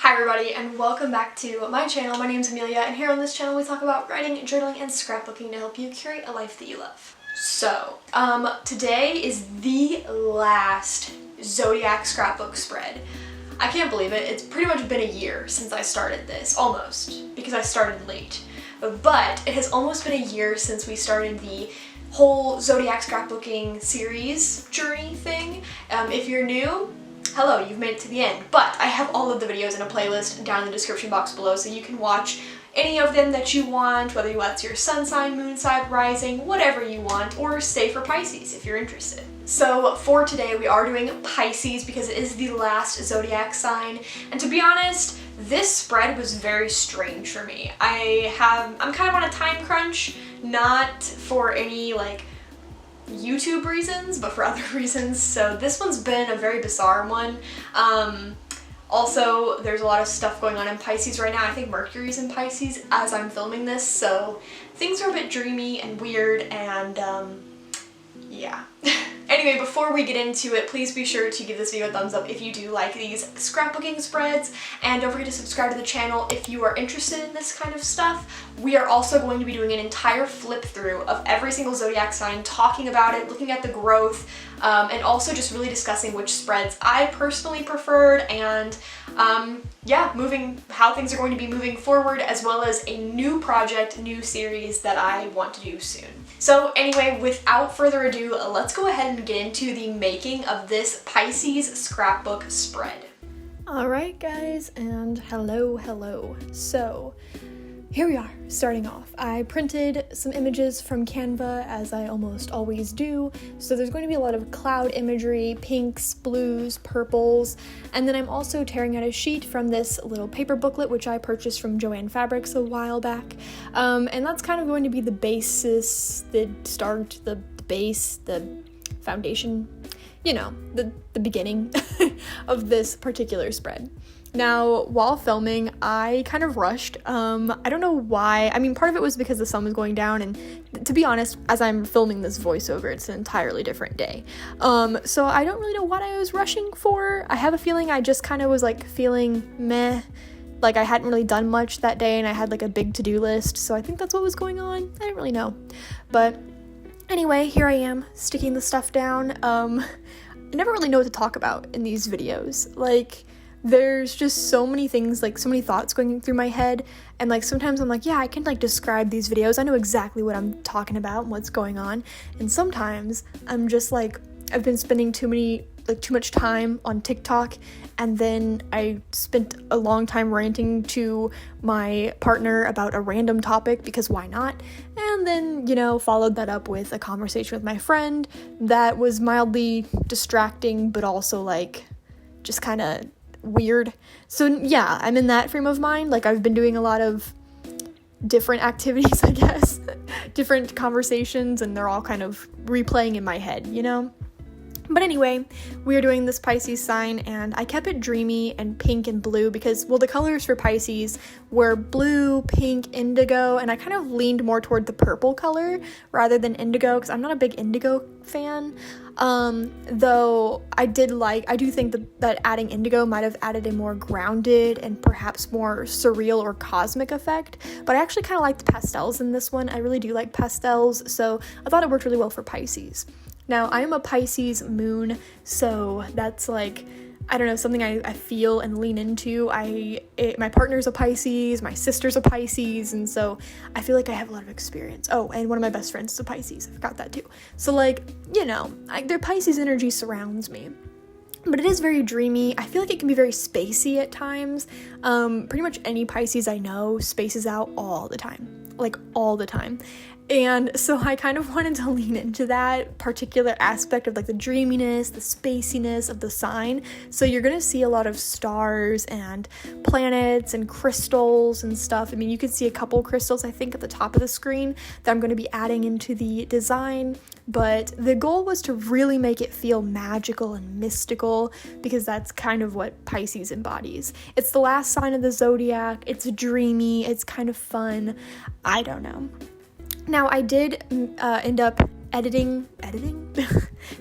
Hi everybody and welcome back to my channel. My name is Amelia and here on this channel we talk about writing, journaling, and scrapbooking to help you curate a life that you love. So, today is the last Zodiac scrapbook spread. I can't believe it. It's pretty much been a year since I started this, almost, because I started late. But it has almost been a year since we started the whole Zodiac scrapbooking series journey thing. If you're new, hello, you've made it to the end, but I have all of the videos in a playlist down in the description box below so you can watch any of them that you want, whether that's your sun sign, moon sign, rising, whatever you want, or stay for Pisces if you're interested. So for today we are doing Pisces because it is the last Zodiac sign, and to be honest, this spread was very strange for me. I'm kind of on a time crunch, not for any YouTube reasons, but for other reasons. So this one's been a very bizarre one. Also, there's a lot of stuff going on in Pisces right now. I think Mercury's in Pisces as I'm filming this, so things are a bit dreamy and weird and yeah. Anyway, before we get into it, please be sure to give this video a thumbs up if you do like these scrapbooking spreads, and don't forget to subscribe to the channel if you are interested in this kind of stuff. We are also going to be doing an entire flip through of every single Zodiac sign, talking about it, looking at the growth, and also just really discussing which spreads I personally preferred, and yeah, how things are going to be moving forward, as well as a new project, new series that I want to do soon. So anyway, without further ado, let's go ahead and get into the making of this Pisces scrapbook spread. Alright guys, and hello. So, here we are, starting off. I printed some images from Canva, as I almost always do, so there's going to be a lot of cloud imagery, pinks, blues, purples, and then I'm also tearing out a sheet from this little paper booklet which I purchased from Joann Fabrics a while back, and that's kind of going to be the basis, the start, the base, the foundation, you know, the beginning of this particular spread. Now, while filming, I kind of rushed. I don't know why. I mean, part of it was because the sun was going down, and to be honest, as I'm filming this voiceover, it's an entirely different day. So I don't really know what I was rushing for. I have a feeling I just kind of was feeling meh, like I hadn't really done much that day, and I had a big to-do list, so I think that's what was going on. I didn't really know. But anyway, here I am, sticking the stuff down. I never really know what to talk about in these videos. There's just so many things, so many thoughts going through my head, and sometimes I'm yeah, I can describe these videos, I know exactly what I'm talking about and what's going on, and sometimes I'm just I've been spending too much time on TikTok, and then I spent a long time ranting to my partner about a random topic, because why not, and then, followed that up with a conversation with my friend that was mildly distracting, but also just kind of weird. So yeah, I'm in that frame of mind. I've been doing a lot of different activities, I guess, different conversations, and they're all kind of replaying in my head, But anyway, we are doing this Pisces sign, and I kept it dreamy and pink and blue because, well, the colors for Pisces were blue, pink, indigo, and I kind of leaned more toward the purple color rather than indigo because I'm not a big indigo fan. Though I do think that adding indigo might have added a more grounded and perhaps more surreal or cosmic effect, but I actually kind of like the pastels in this one. I really do like pastels, so I thought it worked really well for Pisces. Now, I am a Pisces moon, so that's I don't know, something I feel and lean into. My partner's a Pisces, my sister's a Pisces, and so I feel I have a lot of experience. Oh, and one of my best friends is a Pisces. I forgot that too. So their Pisces energy surrounds me. But it is very dreamy. I feel it can be very spacey at times. Pretty much any Pisces I know spaces out all the time. All the time. And so I kind of wanted to lean into that particular aspect of the dreaminess, the spaciness of the sign. So you're going to see a lot of stars and planets and crystals and stuff. I mean, you can see a couple crystals, I think, at the top of the screen that I'm going to be adding into the design. But the goal was to really make it feel magical and mystical, because that's kind of what Pisces embodies. It's the last sign of the Zodiac. It's dreamy. It's kind of fun. I don't know. Now, I did end up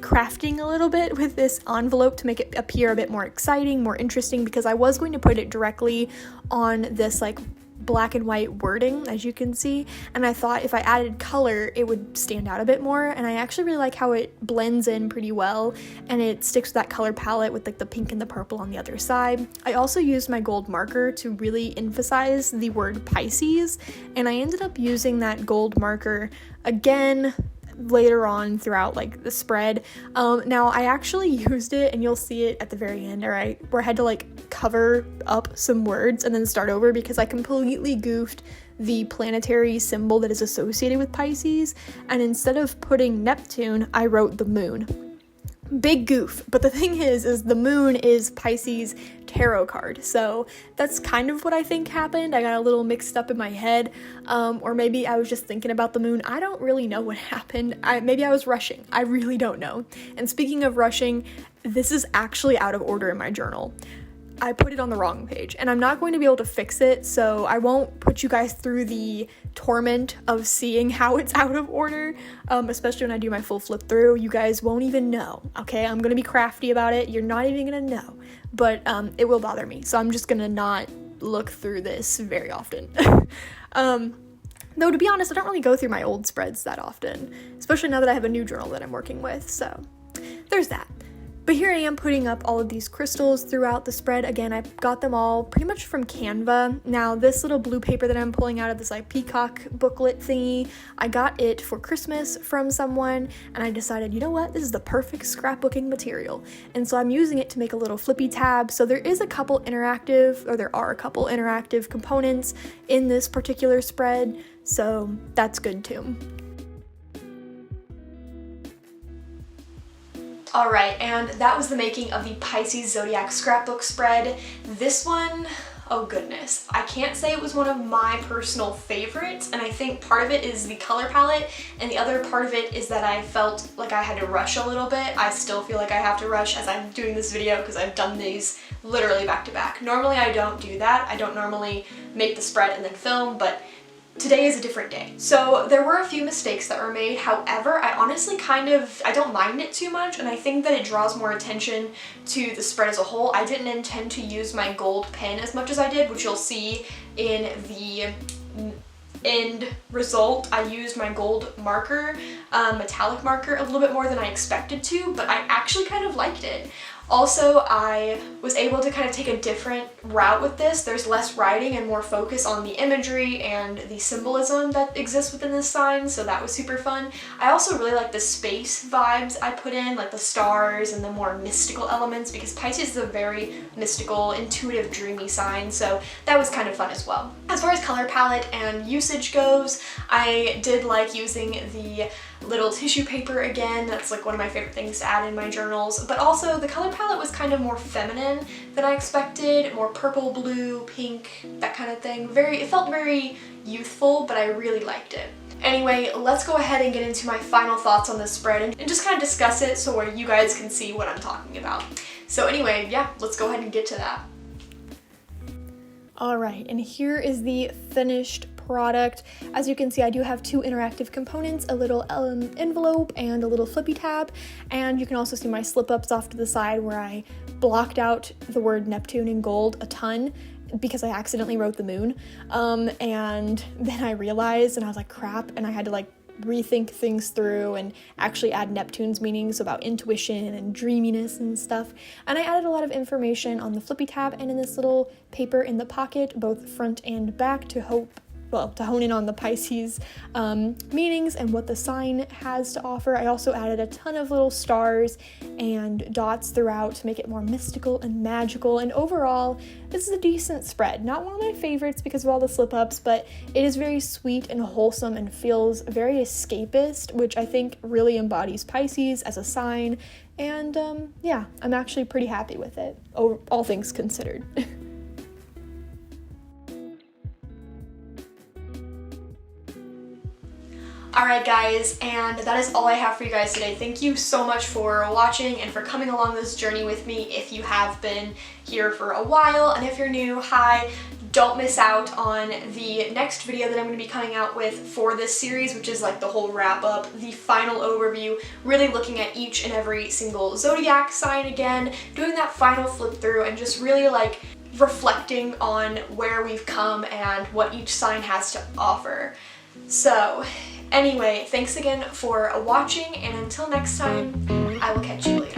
crafting a little bit with this envelope to make it appear a bit more exciting, more interesting, because I was going to put it directly on this like black and white wording, as you can see, and I thought if I added color it would stand out a bit more, and I actually really like how it blends in pretty well and it sticks to that color palette with like the pink and the purple on the other side. I also used my gold marker to really emphasize the word Pisces, and I ended up using that gold marker again later on throughout like the spread. Now I actually used it, and you'll see it at the very end, alright, where I had to like cover up some words and then start over because I completely goofed the planetary symbol that is associated with Pisces, and instead of putting Neptune, I wrote the moon. Big goof, but the thing is the moon is Pisces tarot card, so that's kind of what I think happened. I got a little mixed up in my head, or maybe I was just thinking about the moon. I don't really know what happened. Maybe I was rushing. I really don't know. And speaking of rushing, this is actually out of order in my journal. I put it on the wrong page, and I'm not going to be able to fix it, so I won't put you guys through the torment of seeing how it's out of order, especially when I do my full flip through. You guys won't even know, okay? I'm gonna be crafty about it. You're not even gonna know, but it will bother me, so I'm just gonna not look through this very often. Though, to be honest, I don't really go through my old spreads that often, especially now that I have a new journal that I'm working with, so there's that. But here I am putting up all of these crystals throughout the spread. Again, I got them all pretty much from Canva. Now, this little blue paper that I'm pulling out of this like peacock booklet thingy, I got it for Christmas from someone, and I decided, you know what, this is the perfect scrapbooking material. And so I'm using it to make a little flippy tab. So there are a couple interactive components in this particular spread, so that's good too. Alright, and that was the making of the Pisces Zodiac scrapbook spread. This one, oh goodness, I can't say it was one of my personal favorites, and I think part of it is the color palette, and the other part of it is that I felt like I had to rush a little bit. I still feel like I have to rush as I'm doing this video because I've done these literally back to back. Normally I don't do that. I don't normally make the spread and then film, but today is a different day. So there were a few mistakes that were made. However, I honestly I don't mind it too much, and I think that it draws more attention to the spread as a whole. I didn't intend to use my gold pen as much as I did, which you'll see in the end result. I used my gold marker, metallic marker, a little bit more than I expected to, but I actually kind of liked it. Also, I was able to kind of take a different route with this. There's less writing and more focus on the imagery and the symbolism that exists within this sign, so that was super fun. I also really like the space vibes I put in, like the stars and the more mystical elements, because Pisces is a very mystical, intuitive, dreamy sign, so that was kind of fun as well. As far as color palette and usage goes, I did like using the little tissue paper again. That's like one of my favorite things to add in my journals, but also the color palette was kind of more feminine than I expected, more purple, blue, pink, that kind of thing. It felt very youthful, but I really liked it. Anyway, let's go ahead and get into my final thoughts on this spread and just kind of discuss it so where you guys can see what I'm talking about. So anyway, yeah, let's go ahead and get to that. Alright, and here is the finished product. As you can see, I do have two interactive components, a little envelope and a little flippy tab, and you can also see my slip-ups off to the side where I blocked out the word Neptune in gold a ton because I accidentally wrote the moon, and then I realized and I was like, crap, and I had to like rethink things through and actually add Neptune's meanings about intuition and dreaminess and stuff. And I added a lot of information on the flippy tab and in this little paper in the pocket, both front and back, to hone in on the Pisces meanings and what the sign has to offer. I also added a ton of little stars and dots throughout to make it more mystical and magical, and overall this is a decent spread. Not one of my favorites because of all the slip-ups, but it is very sweet and wholesome and feels very escapist, which I think really embodies Pisces as a sign, and yeah, I'm actually pretty happy with it, all things considered. Alright guys, and that is all I have for you guys today. Thank you so much for watching and for coming along this journey with me if you have been here for a while, and if you're new, hi. don't miss out on the next video that I'm going to be coming out with for this series, which is like the whole wrap up, the final overview, really looking at each and every single zodiac sign again, doing that final flip through and just really like reflecting on where we've come and what each sign has to offer. So anyway, thanks again for watching, and until next time, I will catch you later.